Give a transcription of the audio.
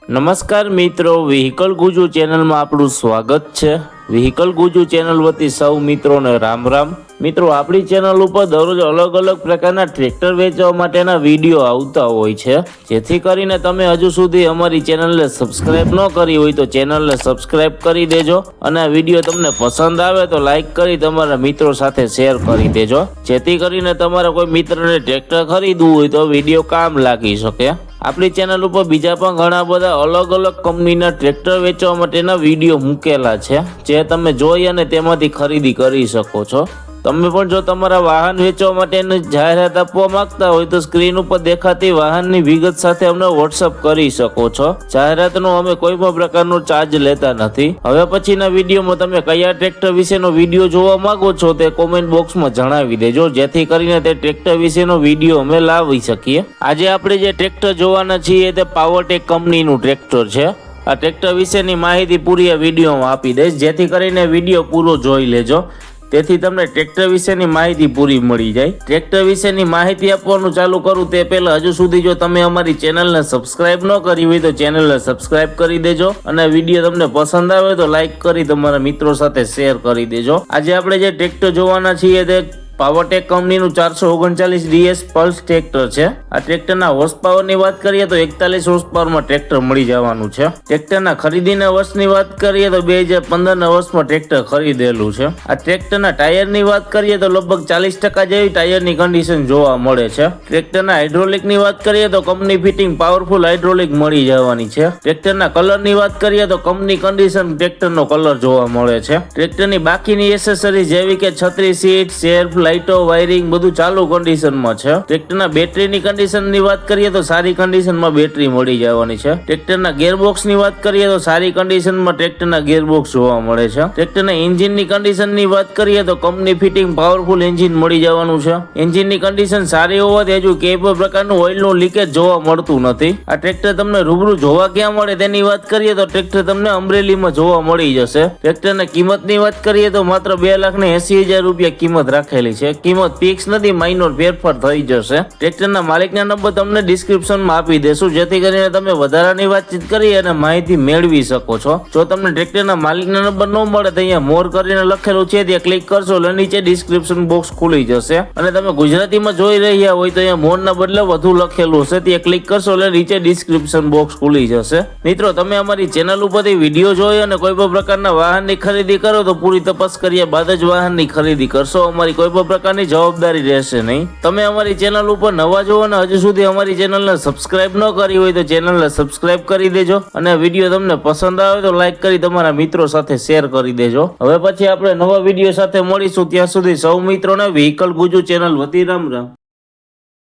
નમસ્કાર મિત્રો, વ્હીકલ ગુજુ ચેનલમાં આપણું સ્વાગત છે। વ્હીકલ ગુજુ ચેનલ વતી સૌ મિત્રોને રામ રામ। મિત્રો, આપણી ચેનલ ઉપર દરરોજ અલગ અલગ પ્રકારના ટ્રેક્ટર વેચવા માટેના વિડીયો આવતા હોય છે, જેથી કરીને તમે હજુ સુધી અમારી ચેનલને સબસ્ક્રાઇબ ન કરી હોય તો ચેનલને સબસ્ક્રાઇબ કરી દેજો અને આ વિડીયો તમને પસંદ આવે તો લાઈક કરી તમારા મિત્રો સાથે શેર કરી દેજો, જેથી કરીને તમારા કોઈ મિત્રને ટ્રેક્ટર ખરીદવું હોય તો વિડીયો કામ લાગી શકે। આપણી ચેનલ ઉપર બીજા પણ ઘણા બધા અલગ અલગ કંપનીના ટ્રેક્ટર વેચવા માટેના વિડીયો મૂકેલા છે, જે તમે જોઈ અને તેમાંથી ખરીદી કરી શકો છો। તમે પણ જો તમારા વાહન વેચવા માટેની જાહેરાત આપવા માંગતા હોય તો સ્ક્રીન ઉપર દેખાતી વાહનની વિગત સાથે અમને વોટ્સઅપ કરી શકો છો। જાહેરાતનો અમે કોઈ પણ પ્રકારનો ચાર્જ લેતા નથી। હવે પછીના વિડીયોમાં તમે કયા ટ્રેક્ટર વિશેનો વિડીયો જોવા માંગો છો તે કોમેન્ટ બોક્સમાં જણાવી દેજો, જેથી કરીને તે ટ્રેક્ટર વિશેનો વિડીયો અમે લાવી શકીએ। આજે આપણે જે ટ્રેક્ટર જોવાના છીએ તે પાવરટેક કંપનીનું ટ્રેક્ટર છે। આ ટ્રેક્ટર વિશેની માહિતી પૂરી આ વિડીયોમાં આપી દઈશ, જેથી કરીને વિડીયો પૂરો જોઈ લેજો, તેથી તમને ટ્રેક્ટર વિશેની માહિતી પૂરી મળી જાય। ટ્રેક્ટર વિશેની માહિતી આપવાનું ચાલુ કરું તે પહેલા હજુ સુધી જો તમે અમારી ચેનલને સબસ્ક્રાઇબ ન કરી હોય તો ચેનલને સબસ્ક્રાઇબ કરી દેજો અને વિડીયો તમને પસંદ આવે તો લાઈક કરી તમારા મિત્રો સાથે શેર કરી દેજો। આજે આપણે જે ટ્રેક્ટર જોવાના છીએ તે પાવરટેક કંપનીનું 439 DS પલ્સ ટ્રેક્ટર છે। આ ટ્રેક્ટરના હોર્સ પાવરની વાત કરીએ તો 41 હોર્સ પાવરમાં ટ્રેક્ટર મળી જવાનું છે। ટ્રેક્ટરના ખરીદીના વર્ષની વાત કરીએ તો 2015ના વર્ષમાં ટ્રેક્ટર ખરીદેલું છે। આ ટ્રેક્ટરના ટાયરની વાત કરીએ તો લગભગ 40% જેવી ટાયરની કન્ડિશન જોવા મળે છે। ટ્રેક્ટરના હાઇડ્રોલિકની વાત કરીએ તો કંપની ફિટિંગ પાવરફુલ હાઇડ્રોલિક મળી જવાની છે। ટ્રેક્ટરના કલરની વાત કરીએ તો કંપની કન્ડિશન ટ્રેક્ટરનો કલર જોવા મળે છે। ટ્રેક્ટરની બાકીની એસેસરીઝ જેવી કે છત્રી, સીટ, શેલ્ફ, લાઇટો, વાયરિંગ બધું ચાલુ કન્ડિશનમાં છે। ટ્રેક્ટરના બેટરીની કન્ડિશનની વાત કરીએ તો સારી કન્ડિશનમાં બેટરી મળી જવાની છે। ટ્રેક્ટરના ગિયરબોક્સની વાત કરીએ તો સારી કન્ડિશનમાં ટ્રેક્ટરના ગિયરબોક્સ જોવા મળે છે। ટ્રેક્ટરના એન્જિનની કન્ડિશનની વાત કરીએ તો કંપની ફિટિંગ પાવરફુલ એન્જિન મળી જવાનું છે। એન્જિનની કન્ડિશન સારી હોવાથી હજુ કોઈ પણ પ્રકારનું ઓઇલનું લીકેજ જોવા મળતું નથી। આ ટ્રેક્ટર તમને રૂબરૂ જોવા ક્યાં મળે તેની વાત કરીએ તો ટ્રેક્ટર તમને અમરેલીમાં જોવા મળી જશે। ટ્રેક્ટરના કિંમતની વાત કરીએ તો માત્ર 2,80,000 રૂપિયા કિંમત રાખેલી છે। કિંમત ફિક્સ નથી, માઇનોર ફેરફાર થઈ જશે। ટ્રેક્ટરના માલિકના નંબર તમને ડિસ્ક્રિપ્શનમાં આપી દેશું, જેથી કરીને તમે વધારાની વાતચીત કરી અને માહિતી મેળવી શકો છો। જો તમને ટ્રેક્ટરના માલિકના નંબર ન મળે તો અહીંયા મોર કરીને લખેલું છે, ત્યાં ક્લિક કરશો એટલે નીચે ડિસ્ક્રિપ્શન બોક્સ ખુલી જશે અને તમે ગુજરાતીમાં જોઈ રહ્યા હોય તો અહીંયા મોરના બદલે વધુ લખેલું હશે, ત્યાં ક્લિક કરશો એટલે નીચે ડિસ્ક્રિપ્શન બોક્સ ખુલી જશે। મિત્રો, તમે અમારી ચેનલ ઉપરથી વિડીયો જોઈ અને કોઈ પણ પ્રકારના વાહનની ખરીદી કરો તો પૂરી તપાસ કર્યા બાદ જ વાહનની ખરીદી કરશો। અમારી કોઈ પણ પ્રકારની જવાબદારી રહેશે નહીં। તમે અમારી ચેનલ ઉપર નવા જો અને હજુ સુધી અમારી ચેનલને સબસ્ક્રાઇબ ન કરી હોય તો ચેનલને સબસ્ક્રાઇબ કરી દેજો અને વિડીયો તમને પસંદ આવે તો લાઈક કરી તમારા મિત્રો સાથે શેર કરી દેજો। હવે પછી આપણે નવા વિડીયો સાથે મળીશું, ત્યાં સુધી સૌ મિત્રોને વ્હીકલ ગુજુ ચેનલ વતી રામ રામ।